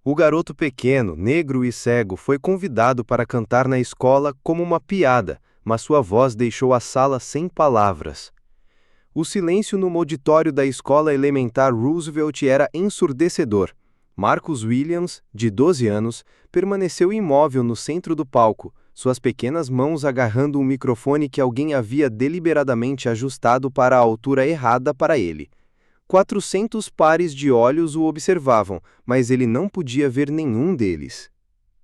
O garoto pequeno, negro e cego foi convidado para cantar na escola como uma piada, mas sua voz deixou a sala sem palavras. O silêncio no auditório da escola elementar Roosevelt era ensurdecedor. Marcus Williams, de 12 anos, permaneceu imóvel no centro do palco, suas pequenas mãos agarrando um microfone que alguém havia deliberadamente ajustado para a altura errada para ele. 400 pares de olhos o observavam, mas ele não podia ver nenhum deles.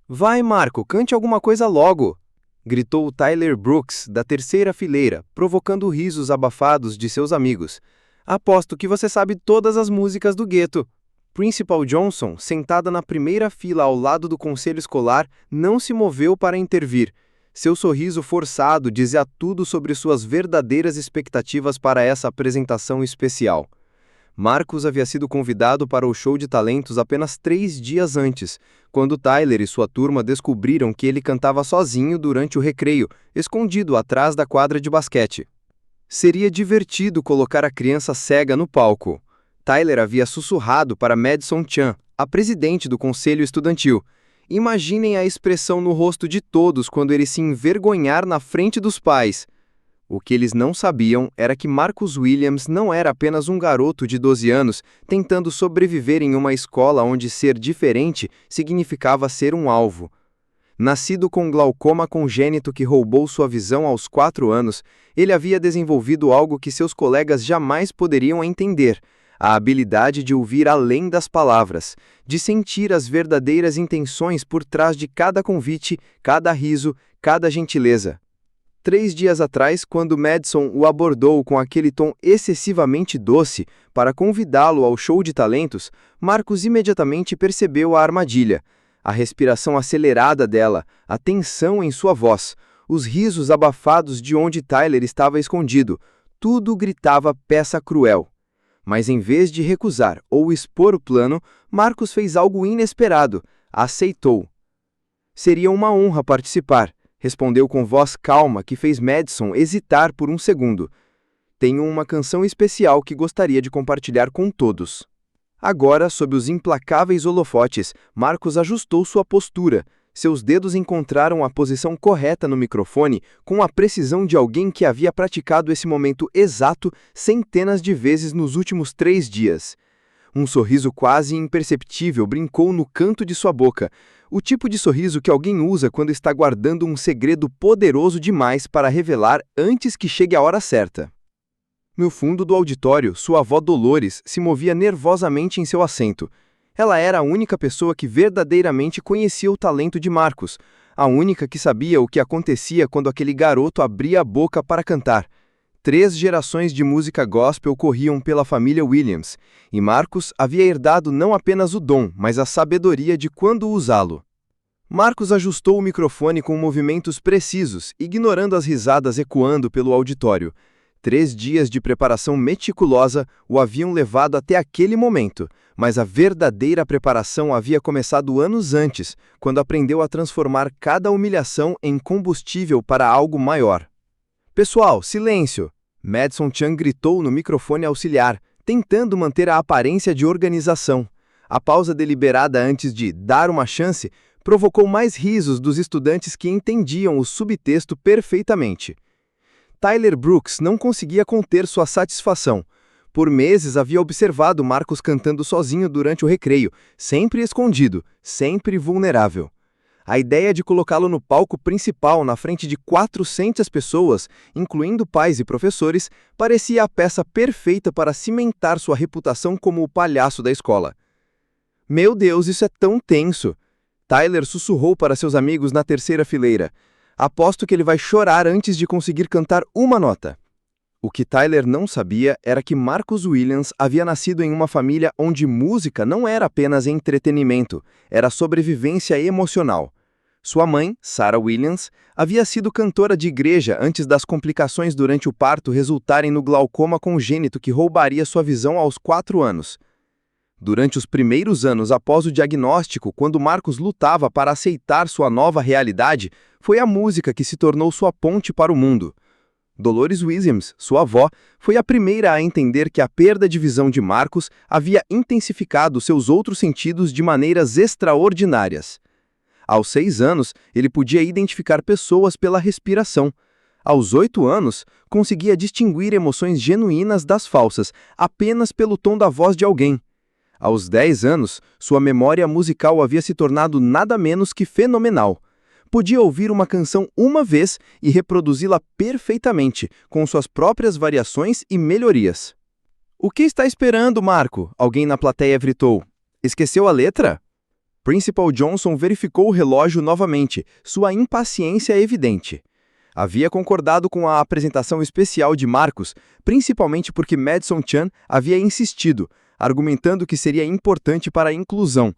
"Vai, Marco, cante alguma coisa logo!" gritou Tyler Brooks, da terceira fileira, provocando risos abafados de seus amigos. "Aposto que você sabe todas as músicas do gueto." Principal Johnson, sentada na primeira fila ao lado do conselho escolar, não se moveu para intervir. Seu sorriso forçado dizia tudo sobre suas verdadeiras expectativas para essa apresentação especial. Marcus havia sido convidado para o show de talentos apenas 3 dias antes, quando Tyler e sua turma descobriram que ele cantava sozinho durante o recreio, escondido atrás da quadra de basquete. Seria divertido colocar a criança cega no palco. Tyler havia sussurrado para Madison Chan, a presidente do conselho estudantil. Imaginem a expressão no rosto de todos quando ele se envergonhar na frente dos pais. O que eles não sabiam era que Marcus Williams não era apenas um garoto de 12 anos tentando sobreviver em uma escola onde ser diferente significava ser um alvo. Nascido com glaucoma congênito que roubou sua visão aos 4 anos, ele havia desenvolvido algo que seus colegas jamais poderiam entender: a habilidade de ouvir além das palavras, de sentir as verdadeiras intenções por trás de cada convite, cada riso, cada gentileza. 3 dias atrás, quando Madison o abordou com aquele tom excessivamente doce para convidá-lo ao show de talentos, Marcus imediatamente percebeu a armadilha. A respiração acelerada dela, a tensão em sua voz, os risos abafados de onde Tyler estava escondido, tudo gritava peça cruel. Mas em vez de recusar ou expor o plano, Marcus fez algo inesperado: aceitou. "Seria uma honra participar", respondeu com voz calma que fez Madison hesitar por um segundo. "Tenho uma canção especial que gostaria de compartilhar com todos." Agora, sob os implacáveis holofotes, Marcus ajustou sua postura. Seus dedos encontraram a posição correta no microfone com a precisão de alguém que havia praticado esse momento exato centenas de vezes nos últimos 3 dias. Um sorriso quase imperceptível brincou no canto de sua boca, o tipo de sorriso que alguém usa quando está guardando um segredo poderoso demais para revelar antes que chegue a hora certa. No fundo do auditório, sua avó Dolores se movia nervosamente em seu assento. Ela era a única pessoa que verdadeiramente conhecia o talento de Marcus, a única que sabia o que acontecia quando aquele garoto abria a boca para cantar. 3 gerações de música gospel corriam pela família Williams, e Marcus havia herdado não apenas o dom, mas a sabedoria de quando usá-lo. Marcus ajustou o microfone com movimentos precisos, ignorando as risadas ecoando pelo auditório. 3 dias de preparação meticulosa o haviam levado até aquele momento, mas a verdadeira preparação havia começado anos antes, quando aprendeu a transformar cada humilhação em combustível para algo maior. "Pessoal, silêncio!" Madison Chan gritou no microfone auxiliar, tentando manter a aparência de organização. A pausa deliberada antes de dar uma chance provocou mais risos dos estudantes que entendiam o subtexto perfeitamente. Tyler Brooks não conseguia conter sua satisfação. Por meses havia observado Marcus cantando sozinho durante o recreio, sempre escondido, sempre vulnerável. A ideia de colocá-lo no palco principal na frente de 400 pessoas, incluindo pais e professores, parecia a peça perfeita para cimentar sua reputação como o palhaço da escola. "Meu Deus, isso é tão tenso!" Tyler sussurrou para seus amigos na terceira fileira. "Aposto que ele vai chorar antes de conseguir cantar uma nota." O que Tyler não sabia era que Marcus Williams havia nascido em uma família onde música não era apenas entretenimento, era sobrevivência emocional. Sua mãe, Sarah Williams, havia sido cantora de igreja antes das complicações durante o parto resultarem no glaucoma congênito que roubaria sua visão aos 4 anos. Durante os primeiros anos após o diagnóstico, quando Marcus lutava para aceitar sua nova realidade, foi a música que se tornou sua ponte para o mundo. Dolores Williams, sua avó, foi a primeira a entender que a perda de visão de Marcus havia intensificado seus outros sentidos de maneiras extraordinárias. Aos 6 anos, ele podia identificar pessoas pela respiração. Aos 8 anos, conseguia distinguir emoções genuínas das falsas, apenas pelo tom da voz de alguém. Aos 10 anos, sua memória musical havia se tornado nada menos que fenomenal. Podia ouvir uma canção uma vez e reproduzi-la perfeitamente, com suas próprias variações e melhorias. "O que está esperando, Marco?" Alguém na plateia gritou. "Esqueceu a letra?" Principal Johnson verificou o relógio novamente, sua impaciência evidente. Havia concordado com a apresentação especial de Marcus, principalmente porque Madison Chan havia insistido, argumentando que seria importante para a inclusão.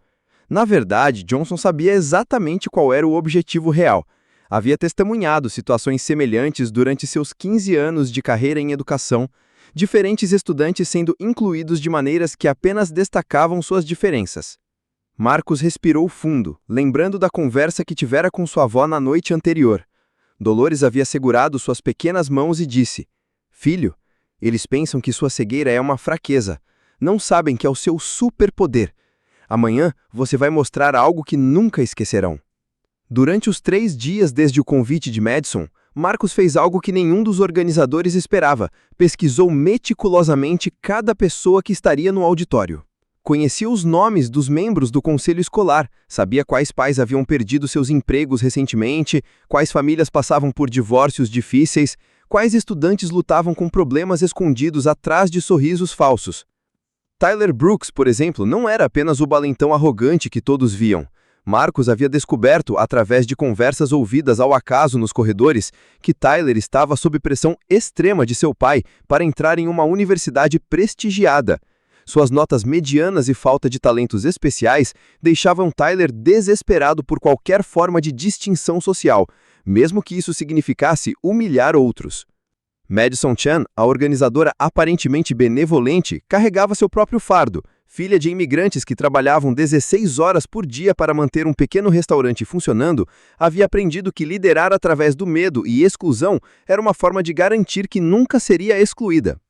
Na verdade, Johnson sabia exatamente qual era o objetivo real. Havia testemunhado situações semelhantes durante seus 15 anos de carreira em educação, diferentes estudantes sendo incluídos de maneiras que apenas destacavam suas diferenças. Marcus respirou fundo, lembrando da conversa que tivera com sua avó na noite anterior. Dolores havia segurado suas pequenas mãos e disse: "Filho, eles pensam que sua cegueira é uma fraqueza. Não sabem que é o seu superpoder. Amanhã você vai mostrar algo que nunca esquecerão." Durante os 3 dias desde o convite de Madison, Marcus fez algo que nenhum dos organizadores esperava: pesquisou meticulosamente cada pessoa que estaria no auditório. Conhecia os nomes dos membros do conselho escolar, sabia quais pais haviam perdido seus empregos recentemente, quais famílias passavam por divórcios difíceis, quais estudantes lutavam com problemas escondidos atrás de sorrisos falsos. Tyler Brooks, por exemplo, não era apenas o valentão arrogante que todos viam. Marcus havia descoberto, através de conversas ouvidas ao acaso nos corredores, que Tyler estava sob pressão extrema de seu pai para entrar em uma universidade prestigiada. Suas notas medianas e falta de talentos especiais deixavam Tyler desesperado por qualquer forma de distinção social, mesmo que isso significasse humilhar outros. Madison Chan, a organizadora aparentemente benevolente, carregava seu próprio fardo. Filha de imigrantes que trabalhavam 16 horas por dia para manter um pequeno restaurante funcionando, havia aprendido que liderar através do medo e exclusão era uma forma de garantir que nunca seria excluída.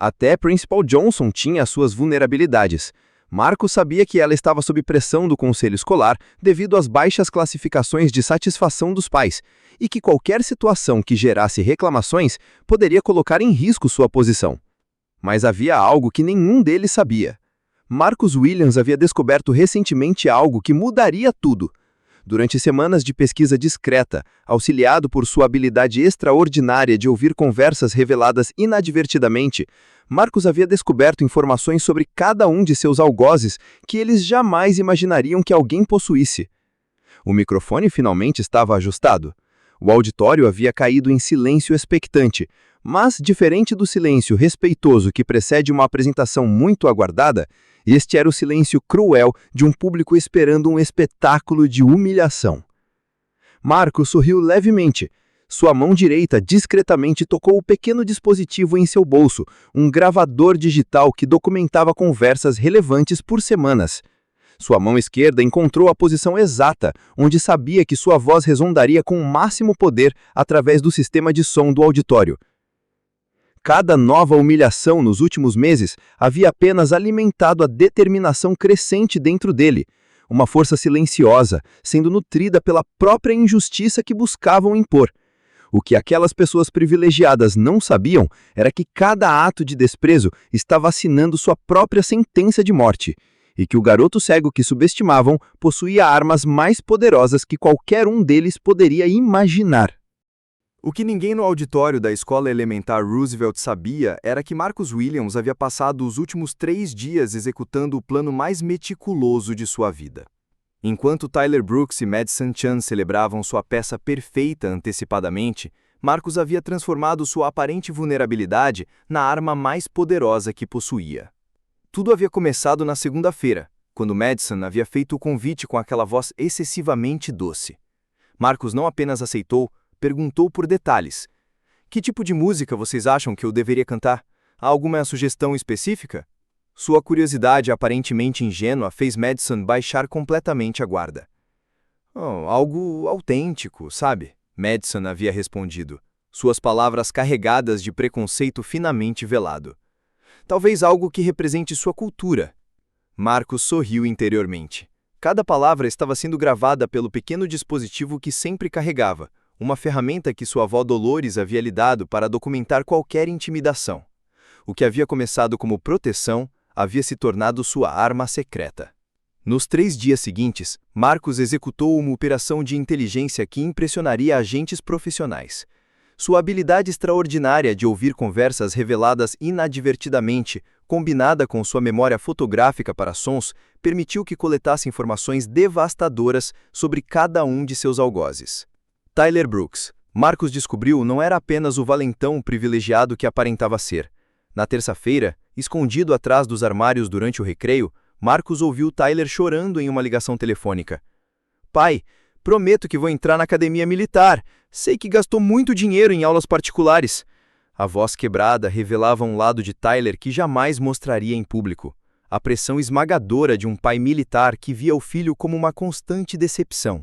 Até Principal Johnson tinha as suas vulnerabilidades. Marcus sabia que ela estava sob pressão do conselho escolar devido às baixas classificações de satisfação dos pais, e que qualquer situação que gerasse reclamações poderia colocar em risco sua posição. Mas havia algo que nenhum deles sabia. Marcus Williams havia descoberto recentemente algo que mudaria tudo. Durante semanas de pesquisa discreta, auxiliado por sua habilidade extraordinária de ouvir conversas reveladas inadvertidamente, Marcus havia descoberto informações sobre cada um de seus algozes que eles jamais imaginariam que alguém possuísse. O microfone finalmente estava ajustado. O auditório havia caído em silêncio expectante, mas, diferente do silêncio respeitoso que precede uma apresentação muito aguardada, este era o silêncio cruel de um público esperando um espetáculo de humilhação. Marcus sorriu levemente. Sua mão direita discretamente tocou o pequeno dispositivo em seu bolso, um gravador digital que documentava conversas relevantes por semanas. Sua mão esquerda encontrou a posição exata, onde sabia que sua voz ressondaria com o máximo poder através do sistema de som do auditório. Cada nova humilhação nos últimos meses havia apenas alimentado a determinação crescente dentro dele, uma força silenciosa, sendo nutrida pela própria injustiça que buscavam impor. O que aquelas pessoas privilegiadas não sabiam era que cada ato de desprezo estava assinando sua própria sentença de morte, e que o garoto cego que subestimavam possuía armas mais poderosas que qualquer um deles poderia imaginar. O que ninguém no auditório da Escola Elementar Roosevelt sabia era que Marcus Williams havia passado os últimos 3 dias executando o plano mais meticuloso de sua vida. Enquanto Tyler Brooks e Madison Chan celebravam sua peça perfeita antecipadamente, Marcus havia transformado sua aparente vulnerabilidade na arma mais poderosa que possuía. Tudo havia começado na segunda-feira, quando Madison havia feito o convite com aquela voz excessivamente doce. Marcus não apenas aceitou, perguntou por detalhes. Que tipo de música vocês acham que eu deveria cantar? Há alguma sugestão específica? Sua curiosidade aparentemente ingênua fez Madison baixar completamente a guarda. Algo autêntico, sabe? Madison havia respondido. suas palavras carregadas de preconceito finamente velado. Talvez algo que represente sua cultura. Marcos sorriu interiormente. Cada palavra estava sendo gravada pelo pequeno dispositivo que sempre carregava, uma ferramenta que sua avó Dolores havia lhe dado para documentar qualquer intimidação. O que havia começado como proteção havia se tornado sua arma secreta. Nos 3 dias seguintes, Marcos executou uma operação de inteligência que impressionaria agentes profissionais. Sua habilidade extraordinária de ouvir conversas reveladas inadvertidamente, combinada com sua memória fotográfica para sons, permitiu que coletasse informações devastadoras sobre cada um de seus algozes. Tyler Brooks. Marcos descobriu não era apenas o valentão privilegiado que aparentava ser. Na terça-feira, escondido atrás dos armários durante o recreio, Marcos ouviu Tyler chorando em uma ligação telefônica. "Pai, prometo que vou entrar na academia militar. Sei que gastou muito dinheiro em aulas particulares." A voz quebrada revelava um lado de Tyler que jamais mostraria em público. A pressão esmagadora de um pai militar que via o filho como uma constante decepção.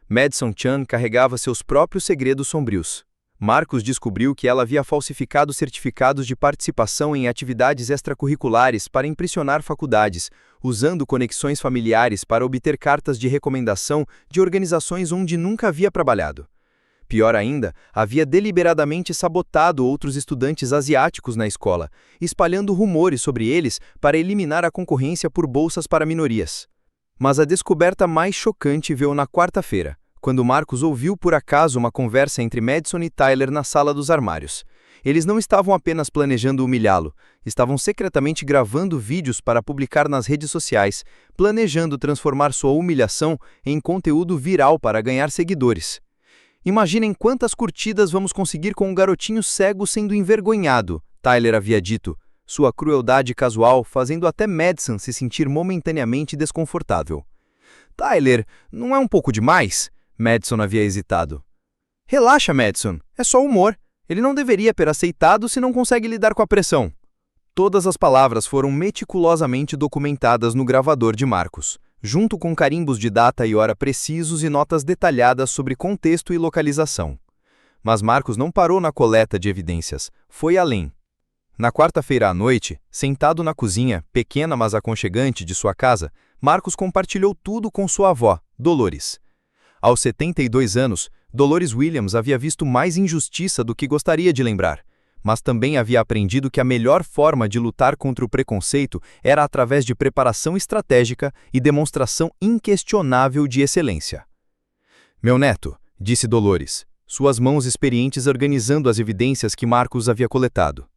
Madison Chan carregava seus próprios segredos sombrios. Marcos descobriu que ela havia falsificado certificados de participação em atividades extracurriculares para impressionar faculdades, usando conexões familiares para obter cartas de recomendação de organizações onde nunca havia trabalhado. Pior ainda, havia deliberadamente sabotado outros estudantes asiáticos na escola, espalhando rumores sobre eles para eliminar a concorrência por bolsas para minorias. Mas a descoberta mais chocante veio na quarta-feira, quando Marcos ouviu por acaso uma conversa entre Madison e Tyler na sala dos armários. Eles não estavam apenas planejando humilhá-lo, estavam secretamente gravando vídeos para publicar nas redes sociais, planejando transformar sua humilhação em conteúdo viral para ganhar seguidores. "Imaginem quantas curtidas vamos conseguir com um garotinho cego sendo envergonhado", Tyler havia dito, sua crueldade casual fazendo até Madison se sentir momentaneamente desconfortável. "Tyler, não é um pouco demais?" Madison havia hesitado. "Relaxa, Madison, é só humor. Ele não deveria ter aceitado se não consegue lidar com a pressão." Todas as palavras foram meticulosamente documentadas no gravador de Marcos, junto com carimbos de data e hora precisos e notas detalhadas sobre contexto e localização. Mas Marcos não parou na coleta de evidências, foi além. Na quarta-feira à noite, sentado na cozinha, pequena mas aconchegante, de sua casa, Marcos compartilhou tudo com sua avó, Dolores. Aos 72 anos, Dolores Williams havia visto mais injustiça do que gostaria de lembrar, mas também havia aprendido que a melhor forma de lutar contra o preconceito era através de preparação estratégica e demonstração inquestionável de excelência. "Meu neto", disse Dolores, suas mãos experientes organizando as evidências que Marcos havia coletado.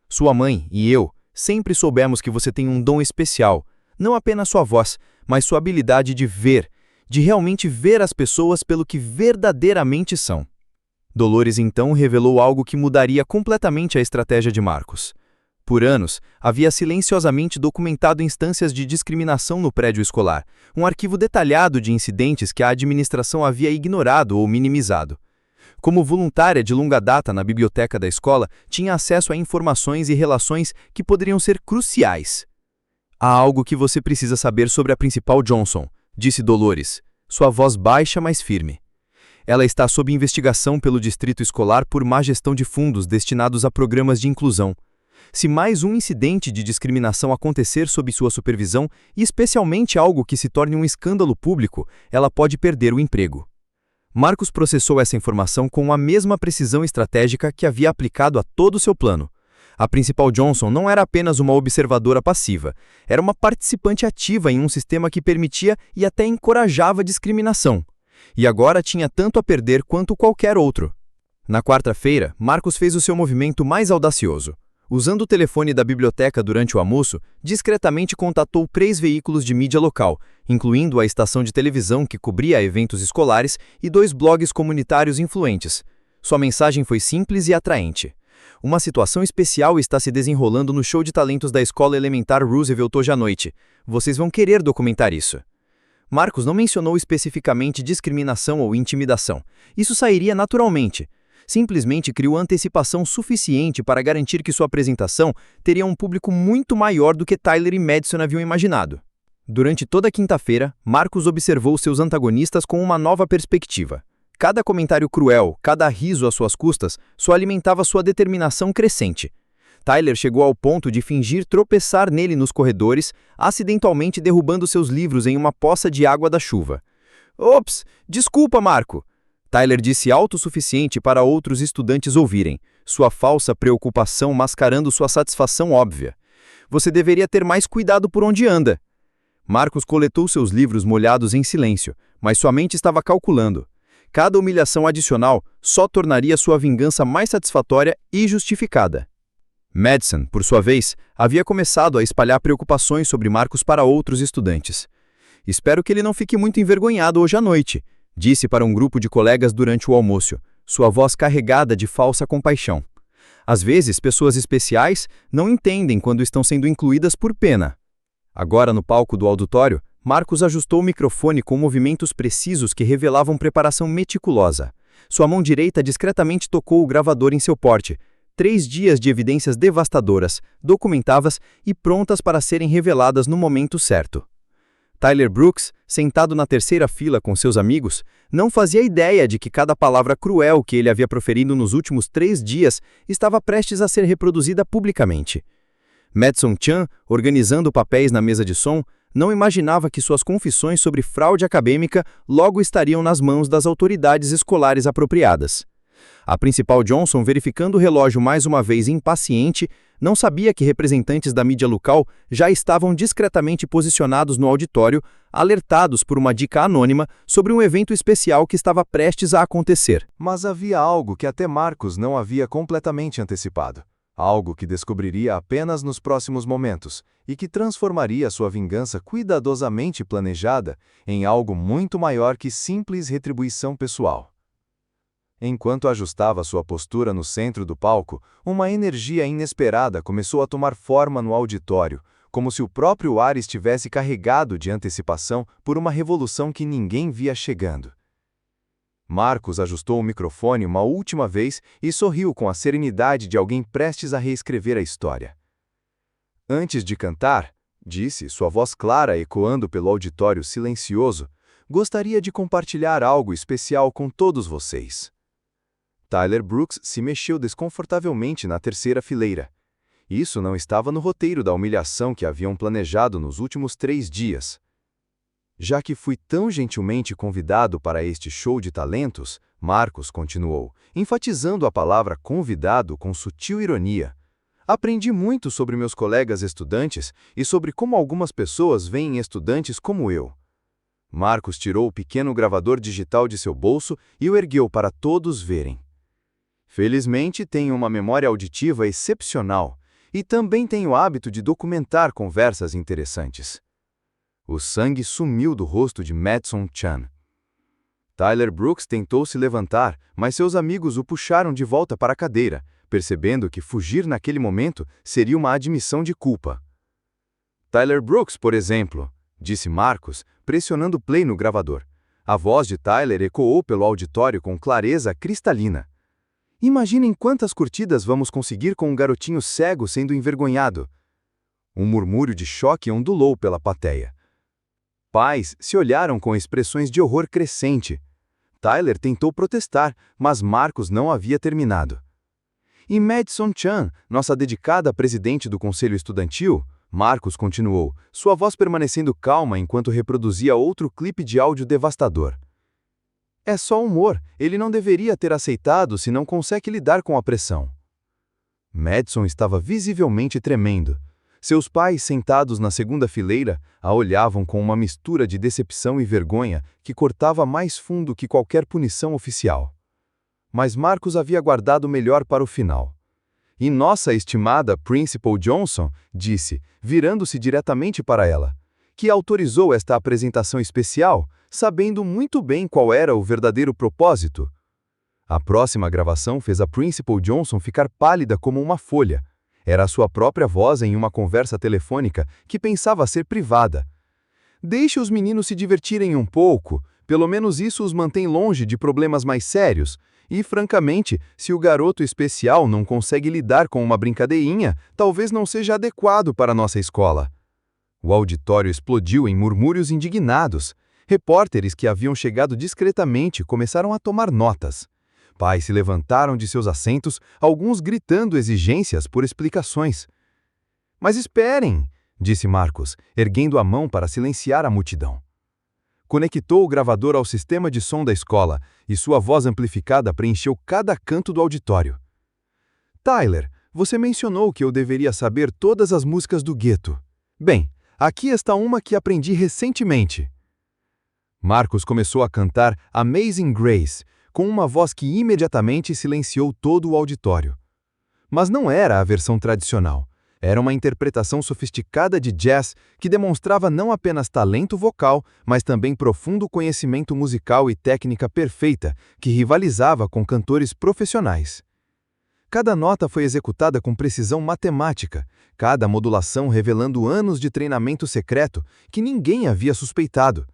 "Sua mãe e eu sempre soubemos que você tem um dom especial, não apenas sua voz, mas sua habilidade de realmente ver as pessoas pelo que verdadeiramente são." Dolores então revelou algo que mudaria completamente a estratégia de Marcos. Por anos, havia silenciosamente documentado instâncias de discriminação no prédio escolar, um arquivo detalhado de incidentes que a administração havia ignorado ou minimizado. Como voluntária de longa data na biblioteca da escola, tinha acesso a informações e relações que poderiam ser cruciais. "Há algo que você precisa saber sobre a principal Johnson", disse Dolores, sua voz baixa mas firme. "Ela está sob investigação pelo distrito escolar por má gestão de fundos destinados a programas de inclusão. Se mais um incidente de discriminação acontecer sob sua supervisão, e especialmente algo que se torne um escândalo público, ela pode perder o emprego." Marcos processou essa informação com a mesma precisão estratégica que havia aplicado a todo o seu plano. A principal Johnson não era apenas uma observadora passiva, era uma participante ativa em um sistema que permitia e até encorajava discriminação. E agora tinha tanto a perder quanto qualquer outro. Na quarta-feira, Marcos fez o seu movimento mais audacioso. Usando o telefone da biblioteca durante o almoço, discretamente contatou 3 veículos de mídia local, incluindo a estação de televisão que cobria eventos escolares e 2 blogs comunitários influentes. Sua mensagem foi simples e atraente. "Uma situação especial está se desenrolando no show de talentos da Escola Elementar Roosevelt hoje à noite. Vocês vão querer documentar isso." Marcos não mencionou especificamente discriminação ou intimidação. Isso sairia naturalmente. Simplesmente criou antecipação suficiente para garantir que sua apresentação teria um público muito maior do que Tyler e Madison haviam imaginado. Durante toda a quinta-feira, Marcos observou seus antagonistas com uma nova perspectiva. cada comentário cruel, cada riso às suas custas, só alimentava sua determinação crescente. Tyler chegou ao ponto de fingir tropeçar nele nos corredores, acidentalmente derrubando seus livros em uma poça de água da chuva. Ops, desculpa, Marco! Tyler disse alto o suficiente para outros estudantes ouvirem, sua falsa preocupação mascarando sua satisfação óbvia. Você deveria ter mais cuidado por onde anda. Marcos coletou seus livros molhados em silêncio, mas sua mente estava calculando. Cada humilhação adicional só tornaria sua vingança mais satisfatória e justificada. Madison, por sua vez, havia começado a espalhar preocupações sobre Marcos para outros estudantes. Espero que ele não fique muito envergonhado hoje à noite, disse para um grupo de colegas durante o almoço, sua voz carregada de falsa compaixão. Às vezes, pessoas especiais não entendem quando estão sendo incluídas por pena. Agora, no palco do auditório, Marcos ajustou o microfone com movimentos precisos que revelavam preparação meticulosa. Sua mão direita discretamente tocou o gravador em seu porte. 3 dias de evidências devastadoras, documentadas e prontas para serem reveladas no momento certo. Tyler Brooks, sentado na terceira fila com seus amigos, não fazia ideia de que cada palavra cruel que ele havia proferido nos últimos 3 dias estava prestes a ser reproduzida publicamente. Madison Chan, organizando papéis na mesa de som, não imaginava que suas confissões sobre fraude acadêmica logo estariam nas mãos das autoridades escolares apropriadas. A principal Johnson, verificando o relógio mais uma vez impaciente, não sabia que representantes da mídia local já estavam discretamente posicionados no auditório, alertados por uma dica anônima sobre um evento especial que estava prestes a acontecer. Mas havia algo que até Marcos não havia completamente antecipado. Algo que descobriria apenas nos próximos momentos e que transformaria sua vingança cuidadosamente planejada em algo muito maior que simples retribuição pessoal. Enquanto ajustava sua postura no centro do palco, uma energia inesperada começou a tomar forma no auditório, como se o próprio ar estivesse carregado de antecipação por uma revolução que ninguém via chegando. Marcos ajustou o microfone uma última vez e sorriu com a serenidade de alguém prestes a reescrever a história. Antes de cantar, disse, sua voz clara ecoando pelo auditório silencioso, gostaria de compartilhar algo especial com todos vocês. Tyler Brooks se mexeu desconfortavelmente na terceira fileira. Isso não estava no roteiro da humilhação que haviam planejado nos últimos 3 dias. Já que fui tão gentilmente convidado para este show de talentos, Marcos continuou, enfatizando a palavra convidado com sutil ironia. Aprendi muito sobre meus colegas estudantes e sobre como algumas pessoas veem estudantes como eu. Marcos tirou o pequeno gravador digital de seu bolso e o ergueu para todos verem. Felizmente, tenho uma memória auditiva excepcional e também tenho o hábito de documentar conversas interessantes. O sangue sumiu do rosto de Madison Chan. Tyler Brooks tentou se levantar, mas seus amigos o puxaram de volta para a cadeira, percebendo que fugir naquele momento seria uma admissão de culpa. Tyler Brooks, por exemplo, disse Marcos, pressionando play no gravador. A voz de Tyler ecoou pelo auditório com clareza cristalina. Imaginem quantas curtidas vamos conseguir com um garotinho cego sendo envergonhado. Um murmúrio de choque ondulou pela plateia. Pais se olharam com expressões de horror crescente. Tyler tentou protestar, mas Marcos não havia terminado. E Madison Chan, nossa dedicada presidente do conselho estudantil, Marcos continuou, sua voz permanecendo calma enquanto reproduzia outro clipe de áudio devastador. É só humor, ele não deveria ter aceitado se não consegue lidar com a pressão. Madison estava visivelmente tremendo. Seus pais, sentados na segunda fileira, a olhavam com uma mistura de decepção e vergonha que cortava mais fundo que qualquer punição oficial. Mas Marcos havia guardado o melhor para o final. E nossa estimada Principal Johnson disse, virando-se diretamente para ela, que autorizou esta apresentação especial, sabendo muito bem qual era o verdadeiro propósito. A próxima gravação fez a Principal Johnson ficar pálida como uma folha. Era a sua própria voz em uma conversa telefônica que pensava ser privada. Deixe os meninos se divertirem um pouco, pelo menos isso os mantém longe de problemas mais sérios. E, francamente, se o garoto especial não consegue lidar com uma brincadeirinha, talvez não seja adequado para nossa escola. O auditório explodiu em murmúrios indignados. Repórteres que haviam chegado discretamente começaram a tomar notas. Pais se levantaram de seus assentos, alguns gritando exigências por explicações. Mas esperem, disse Marcos, erguendo a mão para silenciar a multidão. Conectou o gravador ao sistema de som da escola e sua voz amplificada preencheu cada canto do auditório. Tyler, você mencionou que eu deveria saber todas as músicas do gueto. Bem, aqui está uma que aprendi recentemente. Marcos começou a cantar Amazing Grace, com uma voz que imediatamente silenciou todo o auditório. Mas não era a versão tradicional. Era uma interpretação sofisticada de jazz que demonstrava não apenas talento vocal, mas também profundo conhecimento musical e técnica perfeita, que rivalizava com cantores profissionais. Cada nota foi executada com precisão matemática, cada modulação revelando anos de treinamento secreto que ninguém havia suspeitado.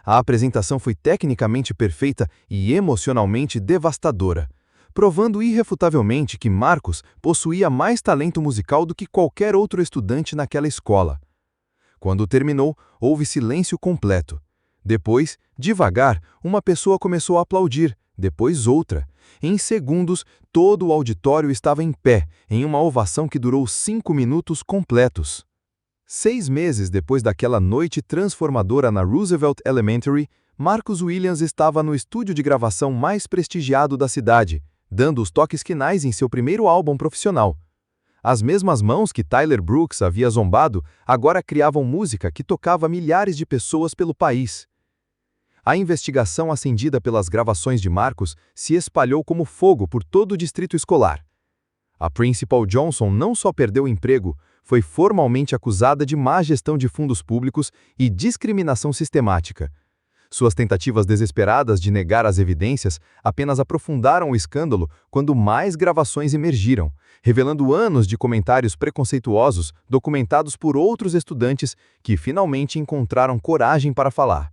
A apresentação foi tecnicamente perfeita e emocionalmente devastadora, provando irrefutavelmente que Marcos possuía mais talento musical do que qualquer outro estudante naquela escola. Quando terminou, houve silêncio completo. Depois, devagar, uma pessoa começou a aplaudir, depois outra. Em segundos, todo o auditório estava em pé, em uma ovação que durou 5 minutos completos. 6 meses depois daquela noite transformadora na Roosevelt Elementary, Marcus Williams estava no estúdio de gravação mais prestigiado da cidade, dando os toques finais em seu primeiro álbum profissional. As mesmas mãos que Tyler Brooks havia zombado agora criavam música que tocava milhares de pessoas pelo país. A investigação acendida pelas gravações de Marcus se espalhou como fogo por todo o distrito escolar. A Principal Johnson não só perdeu o emprego, foi formalmente acusada de má gestão de fundos públicos e discriminação sistemática. Suas tentativas desesperadas de negar as evidências apenas aprofundaram o escândalo quando mais gravações emergiram, revelando anos de comentários preconceituosos documentados por outros estudantes que finalmente encontraram coragem para falar.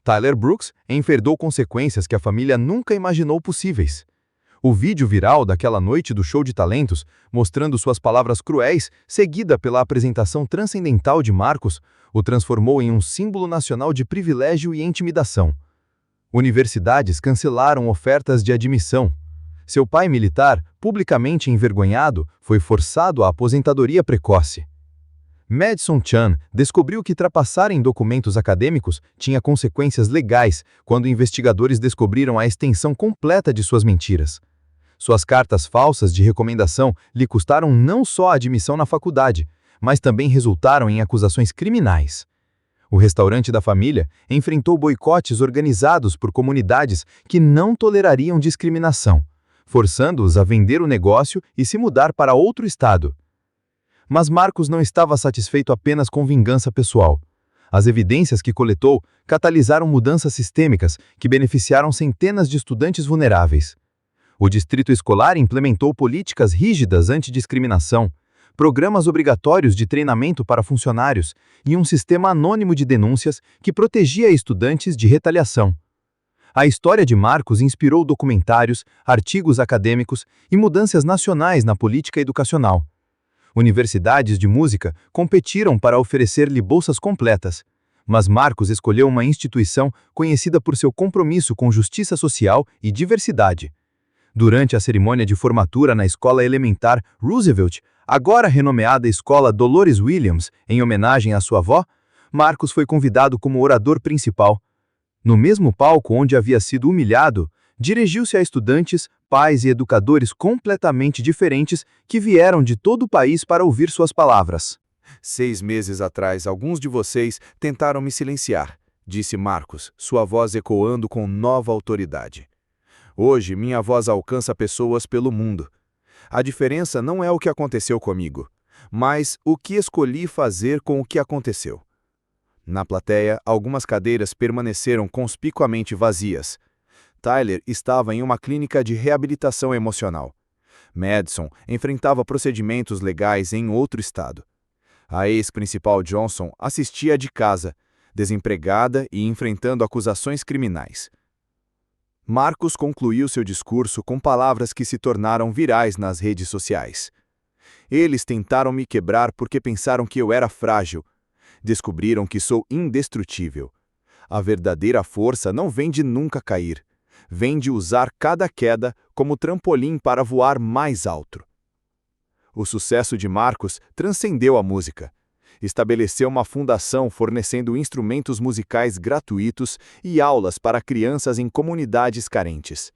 Tyler Brooks enfrentou consequências que a família nunca imaginou possíveis. O vídeo viral daquela noite do show de talentos, mostrando suas palavras cruéis, seguida pela apresentação transcendental de Marcos, o transformou em um símbolo nacional de privilégio e intimidação. Universidades cancelaram ofertas de admissão. Seu pai militar, publicamente envergonhado, foi forçado à aposentadoria precoce. Madison Chan descobriu que trapassar em documentos acadêmicos tinha consequências legais quando investigadores descobriram a extensão completa de suas mentiras. Suas cartas falsas de recomendação lhe custaram não só a admissão na faculdade, mas também resultaram em acusações criminais. O restaurante da família enfrentou boicotes organizados por comunidades que não tolerariam discriminação, forçando-os a vender o negócio e se mudar para outro estado. Mas Marcos não estava satisfeito apenas com vingança pessoal. As evidências que coletou catalisaram mudanças sistêmicas que beneficiaram centenas de estudantes vulneráveis. O distrito escolar implementou políticas rígidas antidiscriminação, programas obrigatórios de treinamento para funcionários e um sistema anônimo de denúncias que protegia estudantes de retaliação. A história de Marcos inspirou documentários, artigos acadêmicos e mudanças nacionais na política educacional. Universidades de música competiram para oferecer-lhe bolsas completas, mas Marcos escolheu uma instituição conhecida por seu compromisso com justiça social e diversidade. Durante a cerimônia de formatura na escola elementar Roosevelt, agora renomeada Escola Dolores Williams, em homenagem à sua avó, Marcos foi convidado como orador principal. No mesmo palco onde havia sido humilhado, dirigiu-se a estudantes, pais e educadores completamente diferentes que vieram de todo o país para ouvir suas palavras. 6 meses atrás, alguns de vocês tentaram me silenciar, disse Marcos, sua voz ecoando com nova autoridade. Hoje, minha voz alcança pessoas pelo mundo. A diferença não é o que aconteceu comigo, mas o que escolhi fazer com o que aconteceu. Na plateia, algumas cadeiras permaneceram conspicuamente vazias. Tyler estava em uma clínica de reabilitação emocional. Madison enfrentava procedimentos legais em outro estado. A ex-principal Johnson assistia de casa, desempregada e enfrentando acusações criminais. Marcos concluiu seu discurso com palavras que se tornaram virais nas redes sociais. Eles tentaram me quebrar porque pensaram que eu era frágil. Descobriram que sou indestrutível. A verdadeira força não vem de nunca cair. Vem de usar cada queda como trampolim para voar mais alto. O sucesso de Marcos transcendeu a música. Estabeleceu uma fundação fornecendo instrumentos musicais gratuitos e aulas para crianças em comunidades carentes.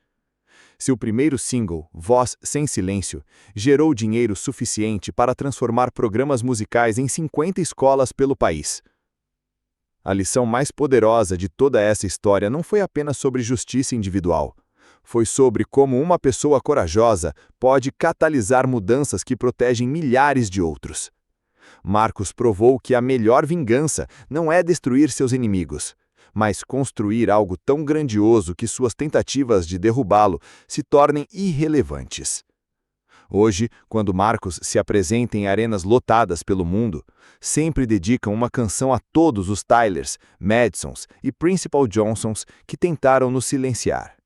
Seu primeiro single, Voz Sem Silêncio, gerou dinheiro suficiente para transformar programas musicais em 50 escolas pelo país. A lição mais poderosa de toda essa história não foi apenas sobre justiça individual. Foi sobre como uma pessoa corajosa pode catalisar mudanças que protegem milhares de outros. Marcos provou que a melhor vingança não é destruir seus inimigos, mas construir algo tão grandioso que suas tentativas de derrubá-lo se tornem irrelevantes. Hoje, quando Marcos se apresenta em arenas lotadas pelo mundo, sempre dedicam uma canção a todos os Tylers, Madisons e Principal Johnsons que tentaram nos silenciar.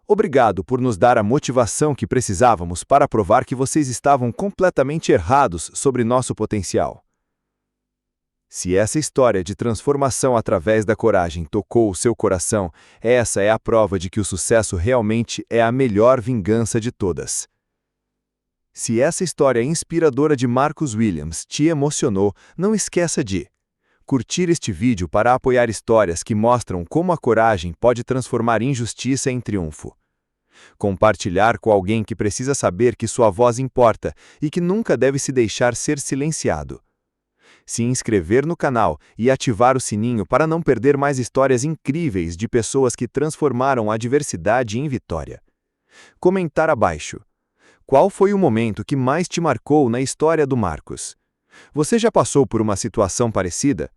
Obrigado por nos dar a motivação que precisávamos para provar que vocês estavam completamente errados sobre nosso potencial. Se essa história de transformação através da coragem tocou o seu coração, essa é a prova de que o sucesso realmente é a melhor vingança de todas. Se essa história inspiradora de Marcus Williams te emocionou, não esqueça de curtir este vídeo para apoiar histórias que mostram como a coragem pode transformar injustiça em triunfo. Compartilhar com alguém que precisa saber que sua voz importa e que nunca deve se deixar ser silenciado. Se inscrever no canal e ativar o sininho para não perder mais histórias incríveis de pessoas que transformaram a adversidade em vitória. Comentar abaixo. Qual foi o momento que mais te marcou na história do Marcos? Você já passou por uma situação parecida?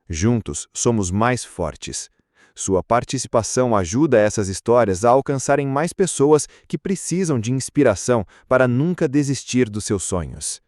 Juntos, somos mais fortes. Sua participação ajuda essas histórias a alcançarem mais pessoas que precisam de inspiração para nunca desistir dos seus sonhos.